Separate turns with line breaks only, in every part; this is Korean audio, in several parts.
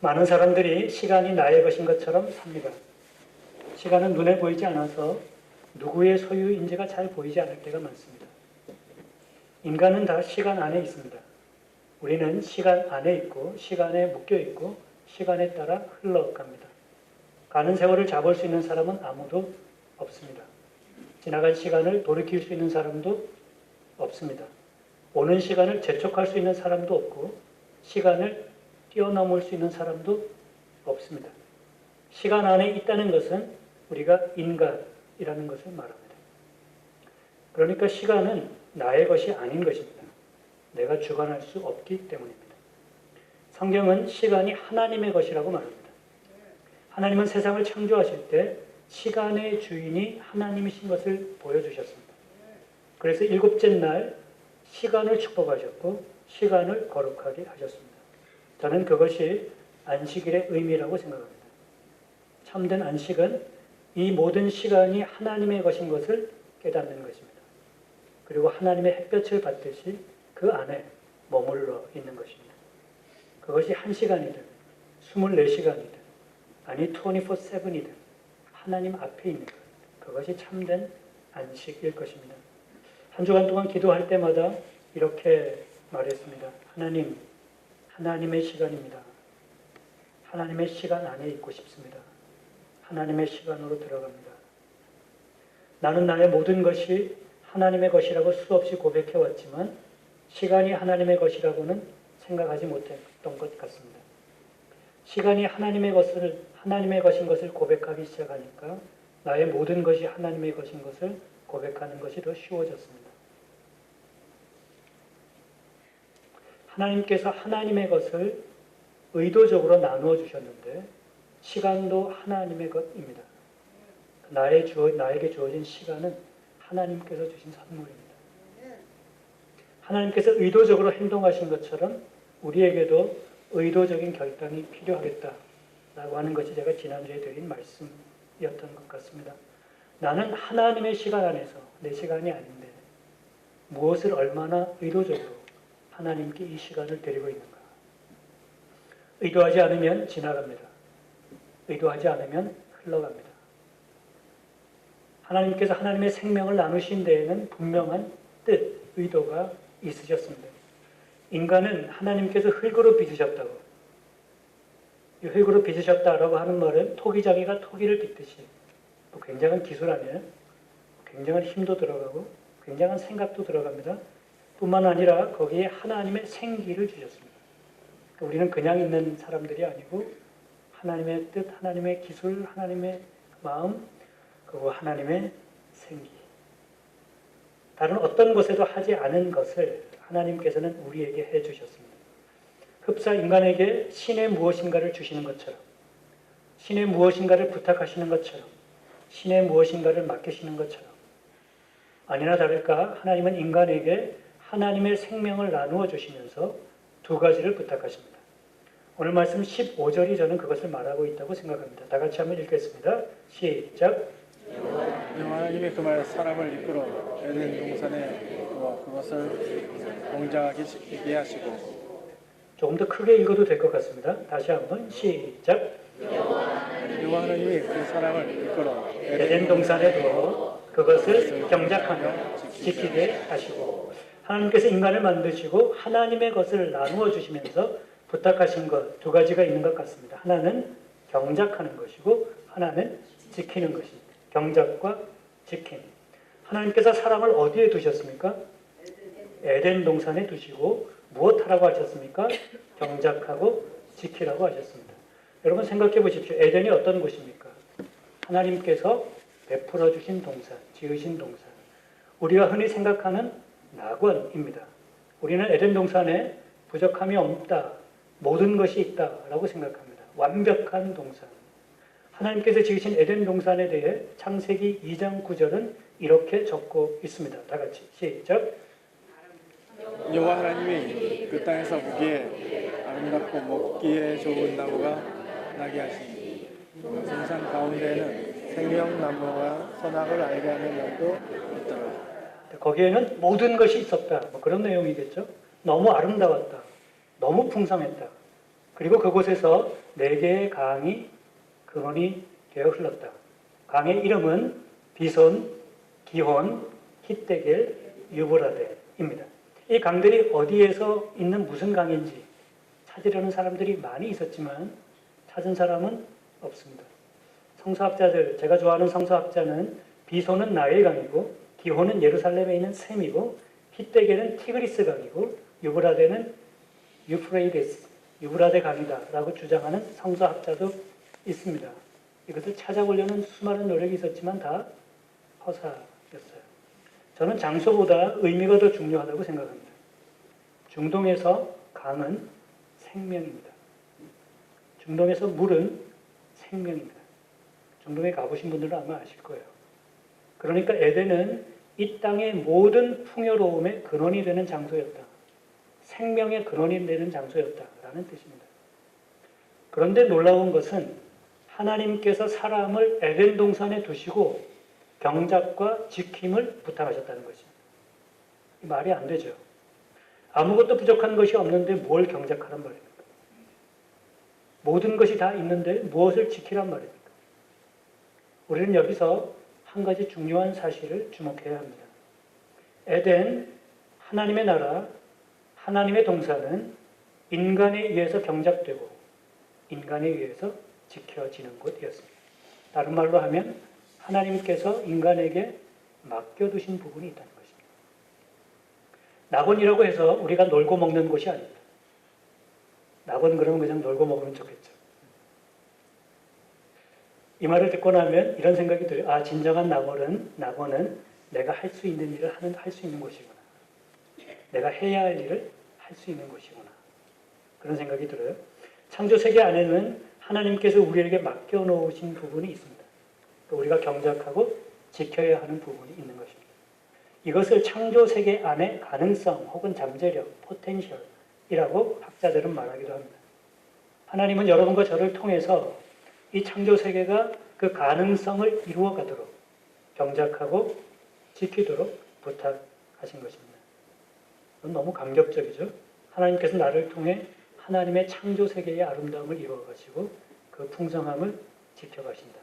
많은 사람들이 시간이 나의 것인 것처럼 삽니다. 시간은 눈에 보이지 않아서 누구의 소유인지가 잘 보이지 않을 때가 많습니다. 인간은 다 시간 안에 있습니다. 우리는 시간 안에 있고 시간에 묶여 있고 시간에 따라 흘러갑니다. 가는 세월을 잡을 수 있는 사람은 아무도 없습니다. 지나간 시간을 돌이킬 수 있는 사람도 없습니다. 오는 시간을 재촉할 수 있는 사람도 없고 시간을 뛰어넘을 수 있는 사람도 없습니다. 시간 안에 있다는 것은 우리가 인간이라는 것을 말합니다. 그러니까 시간은 나의 것이 아닌 것입니다. 내가 주관할 수 없기 때문입니다. 성경은 시간이 하나님의 것이라고 말합니다. 하나님은 세상을 창조하실 때 시간의 주인이 하나님이신 것을 보여주셨습니다. 그래서 일곱째 날 시간을 축복하셨고 시간을 거룩하게 하셨습니다. 저는 그것이 안식일의 의미라고 생각합니다. 참된 안식은 이 모든 시간이 하나님의 것인 것을 깨닫는 것입니다. 그리고 하나님의 햇볕을 받듯이 그 안에 머물러 있는 것입니다. 그것이 1시간이든 24시간이든 아니 24/7이든 하나님 앞에 있는 것, 그것이 참된 안식일 것입니다. 한 주간 동안 기도할 때마다 이렇게 말했습니다. 하나님, 하나님의 시간입니다. 하나님의 시간 안에 있고 싶습니다. 하나님의 시간으로 들어갑니다. 나는 나의 모든 것이 하나님의 것이라고 수없이 고백해왔지만 시간이 하나님의 것이라고는 생각하지 못했던 것 같습니다. 시간이 하나님의 것인 것을 고백하기 시작하니까 나의 모든 것이 하나님의 것인 것을 고백하는 것이 더 쉬워졌습니다. 하나님께서 하나님의 것을 의도적으로 나누어 주셨는데 시간도 하나님의 것입니다. 나에게 주어진 시간은 하나님께서 주신 선물입니다. 하나님께서 의도적으로 행동하신 것처럼 우리에게도 의도적인 결단이 필요하겠다라고 하는 것이 제가 지난주에 드린 말씀이었던 것 같습니다. 나는 하나님의 시간 안에서 내 시간이 아닌데 무엇을 얼마나 의도적으로 하나님께 이 시간을 드리고 있는가. 의도하지 않으면 지나갑니다. 의도하지 않으면 흘러갑니다. 하나님께서 하나님의 생명을 나누신 데에는 분명한 뜻, 의도가 있으셨습니다. 인간은 하나님께서 흙으로 빚으셨다고. 이 흙으로 빚으셨다라고 하는 말은 토기장이가 토기를 빚듯이 굉장한 기술 아니에요? 굉장한 힘도 들어가고 굉장한 생각도 들어갑니다. 뿐만 아니라 거기에 하나님의 생기를 주셨습니다. 그러니까 우리는 그냥 있는 사람들이 아니고 하나님의 뜻, 하나님의 기술, 하나님의 마음, 그리고 하나님의 생기. 다른 어떤 것에도 하지 않은 것을 하나님께서는 우리에게 해주셨습니다. 흡사 인간에게 신의 무엇인가를 주시는 것처럼, 신의 무엇인가를 부탁하시는 것처럼, 신의 무엇인가를 맡기시는 것처럼, 아니나 다를까 하나님은 인간에게 하나님의 생명을 나누어 주시면서 두 가지를 부탁하십니다. 오늘 말씀 15절이 저는 그것을 말하고 있다고 생각합니다. 다 같이 한번 읽겠습니다. 시작.
하나님이 그 말 사람을 이끌어 에덴 동산에 두어 그것을 농장하게 하시고.
조금 더 크게 읽어도 될 것 같습니다. 다시 한번 시작.
여호와 하나님이 그 사람을 이끌어
에덴 동산에 두어 그것을 경작하며 지키게 하시고. 하나님께서 인간을 만드시고 하나님의 것을 나누어 주시면서 부탁하신 것 두 가지가 있는 것 같습니다. 하나는 경작하는 것이고 하나는 지키는 것입니다. 경작과 지킴. 하나님께서 사람을 어디에 두셨습니까? 에덴 동산에 두시고 무엇하라고 하셨습니까? 경작하고 지키라고 하셨습니다. 여러분 생각해 보십시오. 에덴이 어떤 곳입니까? 하나님께서 베풀어 주신 동산, 지으신 동산. 우리가 흔히 생각하는 낙원입니다. 우리는 에덴 동산에 부족함이 없다, 모든 것이 있다라고 생각합니다. 완벽한 동산. 하나님께서 지으신 에덴 동산에 대해 창세기 2장 9절은 이렇게 적고 있습니다. 다 같이 시작.
여호와 하나님이 그 땅에서 보기에 아름답고 먹기에 좋은 나무가 나게 하시니 동산 가운데에는 생명나무와 선악을 알게 하는 나무도 있더라.
거기에는 모든 것이 있었다. 그런 내용이겠죠. 너무 아름다웠다. 너무 풍성했다. 그리고 그곳에서 4개의 강이 근원이 되어 흘렀다. 강의 이름은 비손, 기혼, hit데겔, 유브라데입니다. 이 강들이 어디에서 있는 무슨 강인지 찾으려는 사람들이 많이 있었지만 찾은 사람은 없습니다. 성서학자들, 제가 좋아하는 성서학자는 비손은 나일 강이고 기혼은 예루살렘에 있는 셈이고 hit데겔은 티그리스 강이고 유브라데는 유프레이데스, 유브라데 강이다라고 주장하는 성서학자도 있습니다. 이것을 찾아보려는 수많은 노력이 있었지만 다 허사였어요. 저는 장소보다 의미가 더 중요하다고 생각합니다. 중동에서 강은 생명입니다. 중동에서 물은 생명입니다. 중동에 가보신 분들은 아마 아실 거예요. 그러니까 에덴은 이 땅의 모든 풍요로움의 근원이 되는 장소였다. 생명의 근원이 되는 장소였다라는 뜻입니다. 그런데 놀라운 것은 하나님께서 사람을 에덴 동산에 두시고 경작과 지킴을 부탁하셨다는 것입니다. 말이 안 되죠. 아무것도 부족한 것이 없는데 뭘 경작하란 말입니까? 모든 것이 다 있는데 무엇을 지키란 말입니까? 우리는 여기서 한 가지 중요한 사실을 주목해야 합니다. 에덴, 하나님의 나라, 하나님의 동산은 인간에 의해서 경작되고 인간에 의해서 지켜지는 곳이었습니다. 다른 말로 하면 하나님께서 인간에게 맡겨두신 부분이 있다는 것입니다. 낙원이라고 해서 우리가 놀고 먹는 곳이 아닙니다. 낙원 그러면 그냥 놀고 먹으면 좋겠죠. 이 말을 듣고 나면 이런 생각이 들어요. 아, 진정한 낙원은 내가 할 수 있는 일을 할 수 있는 곳이구나. 내가 해야 할 일을 할 수 있는 곳이구나. 그런 생각이 들어요. 창조 세계 안에는 하나님께서 우리에게 맡겨놓으신 부분이 있습니다. 우리가 경작하고 지켜야 하는 부분이 있는 것입니다. 이것을 창조 세계 안의 가능성 혹은 잠재력, 포텐셜이라고 학자들은 말하기도 합니다. 하나님은 여러분과 저를 통해서 이 창조 세계가 그 가능성을 이루어가도록 경작하고 지키도록 부탁하신 것입니다. 너무 감격적이죠? 하나님께서 나를 통해 하나님의 창조 세계의 아름다움을 이루어가시고 그 풍성함을 지켜가신다.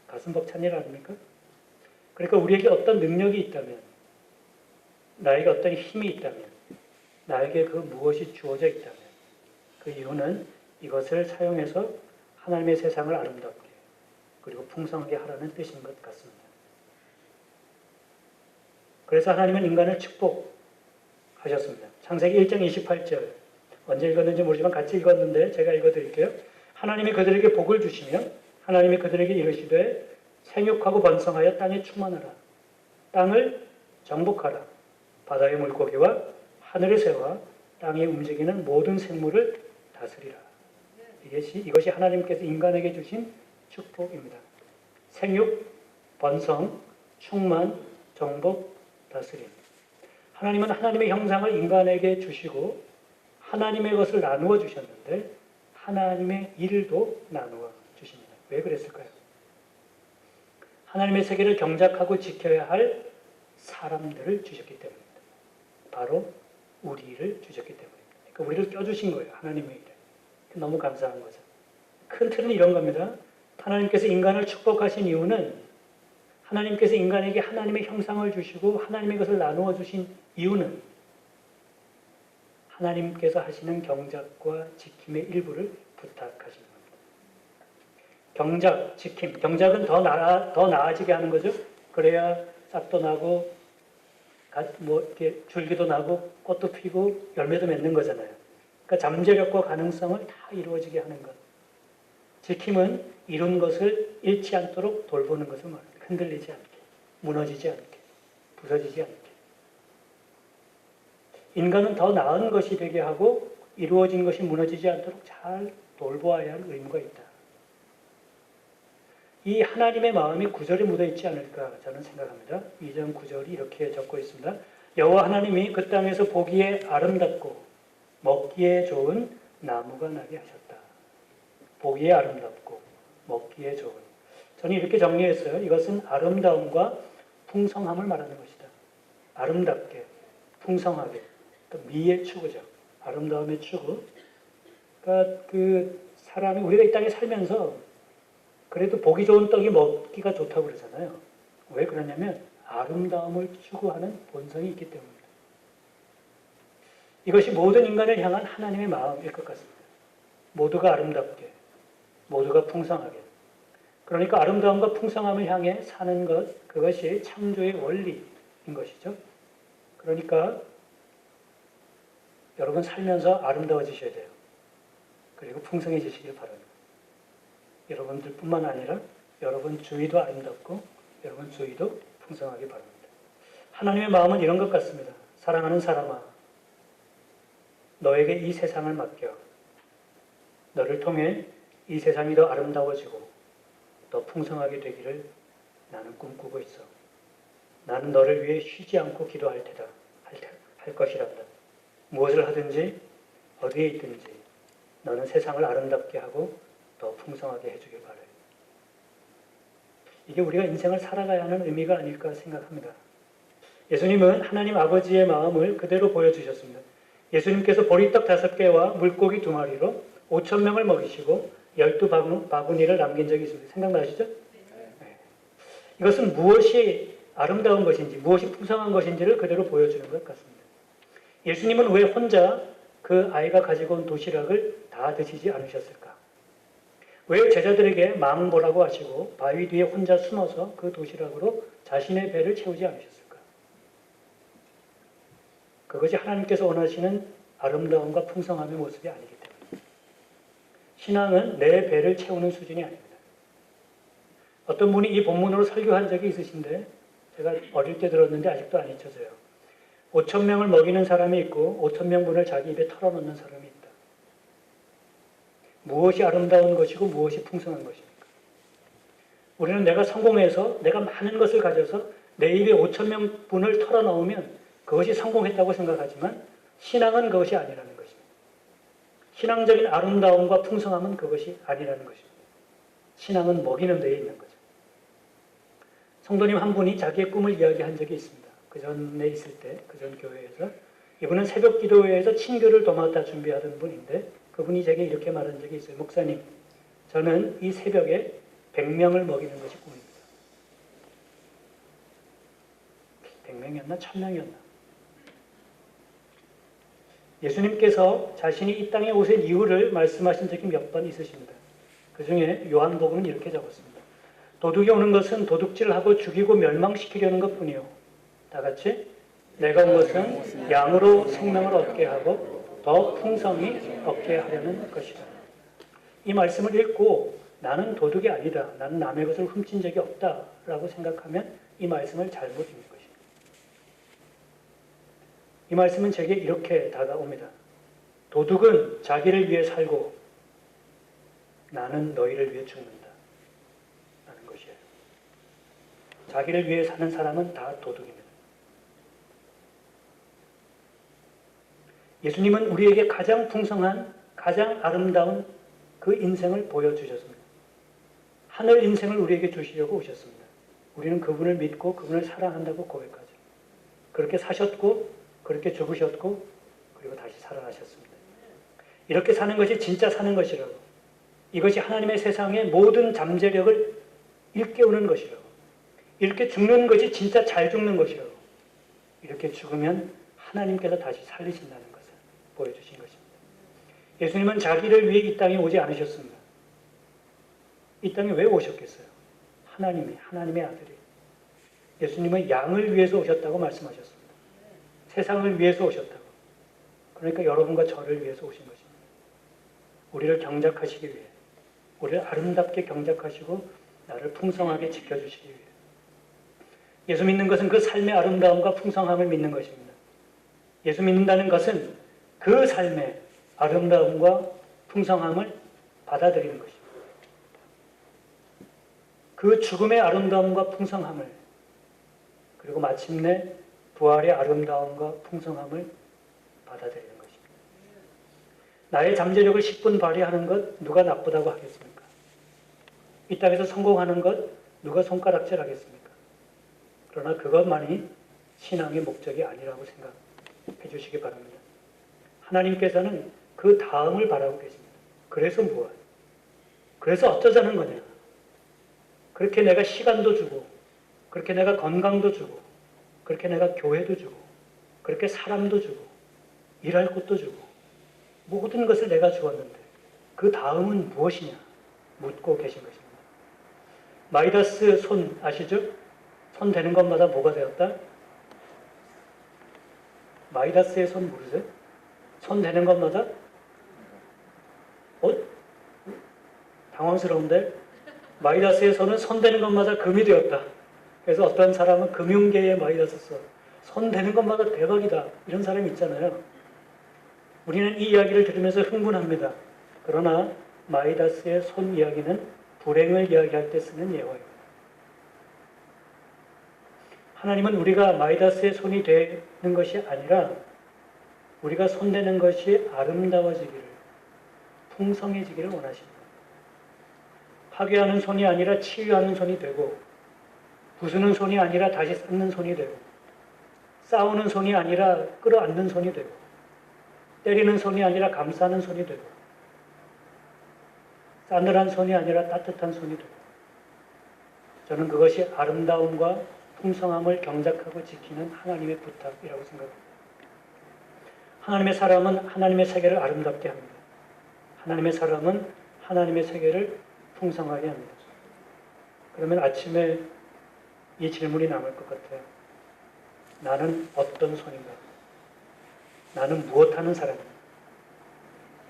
가슴 벅찬 일 아닙니까? 그러니까 우리에게 어떤 능력이 있다면, 나에게 어떤 힘이 있다면, 나에게 그 무엇이 주어져 있다면 그 이유는 이것을 사용해서 하나님의 세상을 아름답게 그리고 풍성하게 하라는 뜻인 것 같습니다. 그래서 하나님은 인간을 축복하셨습니다. 창세기 1장 28절 언제 읽었는지 모르지만 같이 읽었는데 제가 읽어드릴게요. 하나님이 그들에게 복을 주시며 하나님이 그들에게 이르시되 생육하고 번성하여 땅에 충만하라. 땅을 정복하라. 바다의 물고기와 하늘의 새와 땅에 움직이는 모든 생물을 다스리라. 이것이 하나님께서 인간에게 주신 축복입니다. 생육, 번성, 충만, 정복, 다스림. 하나님은 하나님의 형상을 인간에게 주시고 하나님의 것을 나누어 주셨는데 하나님의 일도 나누어 주십니다. 왜 그랬을까요? 하나님의 세계를 경작하고 지켜야 할 사람들을 주셨기 때문입니다. 바로 우리를 주셨기 때문입니다. 그러니까 우리를 껴주신 거예요. 하나님의 일에. 너무 감사한 거죠. 큰 틀은 이런 겁니다. 하나님께서 인간을 축복하신 이유는 하나님께서 인간에게 하나님의 형상을 주시고 하나님의 것을 나누어 주신 이유는 하나님께서 하시는 경작과 지킴의 일부를 부탁하신 겁니다. 경작, 지킴. 경작은 더 나아지게 하는 거죠. 그래야 싹도 나고 이렇게 줄기도 나고 꽃도 피고 열매도 맺는 거잖아요. 그러니까 잠재력과 가능성을 다 이루어지게 하는 것. 지킴은 이룬 것을 잃지 않도록 돌보는 것을 말합니다. 흔들리지 않게, 무너지지 않게, 부서지지 않게. 인간은 더 나은 것이 되게 하고 이루어진 것이 무너지지 않도록 잘 돌보아야 할 의무가 있다. 이 하나님의 마음이 구절에 묻어있지 않을까 저는 생각합니다. 2장 9절이 이렇게 적고 있습니다. 여호와 하나님이 그 땅에서 보기에 아름답고 먹기에 좋은 나무가 나게 하셨다. 보기에 아름답고 먹기에 좋은. 저는 이렇게 정리했어요. 이것은 아름다움과 풍성함을 말하는 것이다. 아름답게, 풍성하게. 미의 추구죠. 아름다움의 추구. 그러니까 그 사람이 우리가 이 땅에 살면서 그래도 보기 좋은 떡이 먹기가 좋다고 그러잖아요. 왜 그러냐면 아름다움을 추구하는 본성이 있기 때문입니다. 이것이 모든 인간을 향한 하나님의 마음일 것 같습니다. 모두가 아름답게, 모두가 풍성하게. 그러니까 아름다움과 풍성함을 향해 사는 것, 그것이 창조의 원리인 것이죠. 그러니까 여러분 살면서 아름다워지셔야 돼요. 그리고 풍성해지시길 바랍니다. 여러분들뿐만 아니라 여러분 주위도 아름답고 여러분 주위도 풍성하기 바랍니다. 하나님의 마음은 이런 것 같습니다. 사랑하는 사람아, 너에게 이 세상을 맡겨. 너를 통해 이 세상이 더 아름다워지고 더 풍성하게 되기를 나는 꿈꾸고 있어. 나는 너를 위해 쉬지 않고 기도할 테다. 할 것이란다. 무엇을 하든지 어디에 있든지 너는 세상을 아름답게 하고 더 풍성하게 해주길 바라요. 이게 우리가 인생을 살아가야 하는 의미가 아닐까 생각합니다. 예수님은 하나님 아버지의 마음을 그대로 보여주셨습니다. 예수님께서 보리떡 5개와 물고기 2마리로 5,000명을 먹이시고 12바구니를 남긴 적이 있습니다. 생각나시죠? 네. 이것은 무엇이 아름다운 것인지, 무엇이 풍성한 것인지를 그대로 보여주는 것 같습니다. 예수님은 왜 혼자 그 아이가 가지고 온 도시락을 다 드시지 않으셨을까? 왜 제자들에게 망보라고 하시고 바위 뒤에 혼자 숨어서 그 도시락으로 자신의 배를 채우지 않으셨을까? 그것이 하나님께서 원하시는 아름다움과 풍성함의 모습이 아니기 때문에. 신앙은 내 배를 채우는 수준이 아닙니다. 어떤 분이 이 본문으로 설교한 적이 있으신데 제가 어릴 때 들었는데 아직도 안 잊혀져요. 5,000명을 먹이는 사람이 있고 5,000명분을 자기 입에 털어넣는 사람이 있다. 무엇이 아름다운 것이고 무엇이 풍성한 것입니까? 우리는 내가 성공해서 내가 많은 것을 가져서 내 입에 5,000명분을 털어넣으면 그것이 성공했다고 생각하지만 신앙은 그것이 아니라는 것입니다. 신앙적인 아름다움과 풍성함은 그것이 아니라는 것입니다. 신앙은 먹이는 데에 있는 거죠. 성도님 한 분이 자기의 꿈을 이야기한 적이 있습니다. 그 전에 있을 때, 그 전 교회에서. 이분은 새벽 기도회에서 친교를 도맡아 준비하던 분인데 그분이 제게 이렇게 말한 적이 있어요. 목사님, 저는 이 새벽에 100명을 먹이는 것이 꿈입니다. 100명이었나? 1000명이었나? 예수님께서 자신이 이 땅에 오신 이유를 말씀하신 적이 몇 번 있으십니다. 그 중에 요한복음은 이렇게 적었습니다. 도둑이 오는 것은 도둑질하고 죽이고 멸망시키려는 것뿐이요. 다 같이 내가 온 것은 양으로 생명을 얻게 하고 더 풍성히 얻게 하려는 것이다. 이 말씀을 읽고 나는 도둑이 아니다. 나는 남의 것을 훔친 적이 없다라고 생각하면 이 말씀을 잘못 읽는 것입니다. 이 말씀은 제게 이렇게 다가옵니다. 도둑은 자기를 위해 살고 나는 너희를 위해 죽는다. 라는 것이에요. 자기를 위해 사는 사람은 다 도둑입니다. 예수님은 우리에게 가장 풍성한, 가장 아름다운 그 인생을 보여주셨습니다. 하늘 인생을 우리에게 주시려고 오셨습니다. 우리는 그분을 믿고 그분을 사랑한다고 고백하죠. 그렇게 사셨고, 그렇게 죽으셨고, 그리고 다시 살아나셨습니다. 이렇게 사는 것이 진짜 사는 것이라고. 이것이 하나님의 세상의 모든 잠재력을 일깨우는 것이라고. 이렇게 죽는 것이 진짜 잘 죽는 것이라고. 이렇게 죽으면 하나님께서 다시 살리신다는 것을 보여주신 것입니다. 예수님은 자기를 위해 이 땅에 오지 않으셨습니다. 이 땅에 왜 오셨겠어요? 하나님의 아들이. 예수님은 양을 위해서 오셨다고 말씀하셨습니다. 세상을 위해서 오셨다고. 그러니까 여러분과 저를 위해서 오신 것입니다. 우리를 경작하시기 위해, 우리를 아름답게 경작하시고 나를 풍성하게 지켜주시기 위해. 예수 믿는 것은 그 삶의 아름다움과 풍성함을 믿는 것입니다. 예수 믿는다는 것은 그 삶의 아름다움과 풍성함을 받아들이는 것입니다. 그 죽음의 아름다움과 풍성함을, 그리고 마침내 부활의 아름다움과 풍성함을 받아들이는 것입니다. 나의 잠재력을 10분 발휘하는 것 누가 나쁘다고 하겠습니까? 이 땅에서 성공하는 것 누가 손가락질 하겠습니까? 그러나 그것만이 신앙의 목적이 아니라고 생각해 주시기 바랍니다. 하나님께서는 그 다음을 바라고 계십니다. 그래서 무엇? 그래서 어쩌자는 거냐? 그렇게 내가 시간도 주고, 그렇게 내가 건강도 주고, 그렇게 내가 교회도 주고, 그렇게 사람도 주고, 일할 곳도 주고, 모든 것을 내가 주었는데, 그 다음은 무엇이냐? 묻고 계신 것입니다. 마이다스 손 아시죠? 손 대는 것마다 뭐가 되었다? 마이다스의 손 모르세요? 손 대는 것마다? 당황스러운데? 마이다스의 손은 손 대는 것마다 금이 되었다. 그래서 어떤 사람은 금융계의 마이다스 손 대는 것마다 대박이다. 이런 사람이 있잖아요. 우리는 이 이야기를 들으면서 흥분합니다. 그러나 마이다스의 손 이야기는 불행을 이야기할 때 쓰는 예화입니다. 하나님은 우리가 마이다스의 손이 되는 것이 아니라 우리가 손대는 것이 아름다워지기를, 풍성해지기를 원하십니다. 파괴하는 손이 아니라 치유하는 손이 되고, 부수는 손이 아니라 다시 쌓는 손이 되고, 싸우는 손이 아니라 끌어안는 손이 되고, 때리는 손이 아니라 감싸는 손이 되고, 싸늘한 손이 아니라 따뜻한 손이 되고, 저는 그것이 아름다움과 풍성함을 경작하고 지키는 하나님의 부탁이라고 생각합니다. 하나님의 사람은 하나님의 세계를 아름답게 합니다. 하나님의 사람은 하나님의 세계를 풍성하게 합니다. 그러면 아침에 이 질문이 남을 것 같아요. 나는 어떤 손인가? 나는 무엇하는 사람인가?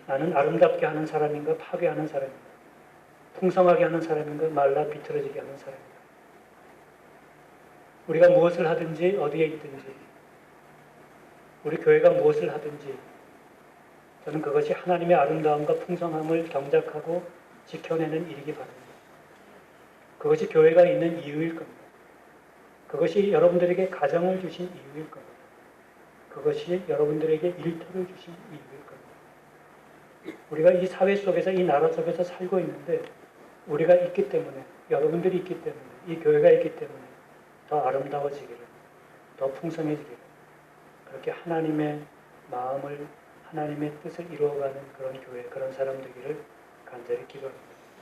나는 아름답게 하는 사람인가? 파괴하는 사람인가? 풍성하게 하는 사람인가? 말라 비틀어지게 하는 사람인가? 우리가 무엇을 하든지 어디에 있든지 우리 교회가 무엇을 하든지 저는 그것이 하나님의 아름다움과 풍성함을 경작하고 지켜내는 일이기 바랍니다. 그것이 교회가 있는 이유일 겁니다. 그것이 여러분들에게 가정을 주신 이유일 겁니다. 그것이 여러분들에게 일터를 주신 이유일 겁니다. 우리가 이 사회 속에서 이 나라 속에서 살고 있는데 우리가 있기 때문에 여러분들이 있기 때문에 이 교회가 있기 때문에 더 아름다워지기를 더 풍성해지기를 그렇게 하나님의 마음을 하나님의 뜻을 이루어가는 그런 교회 그런 사람 되기를 간절히 기도합니다.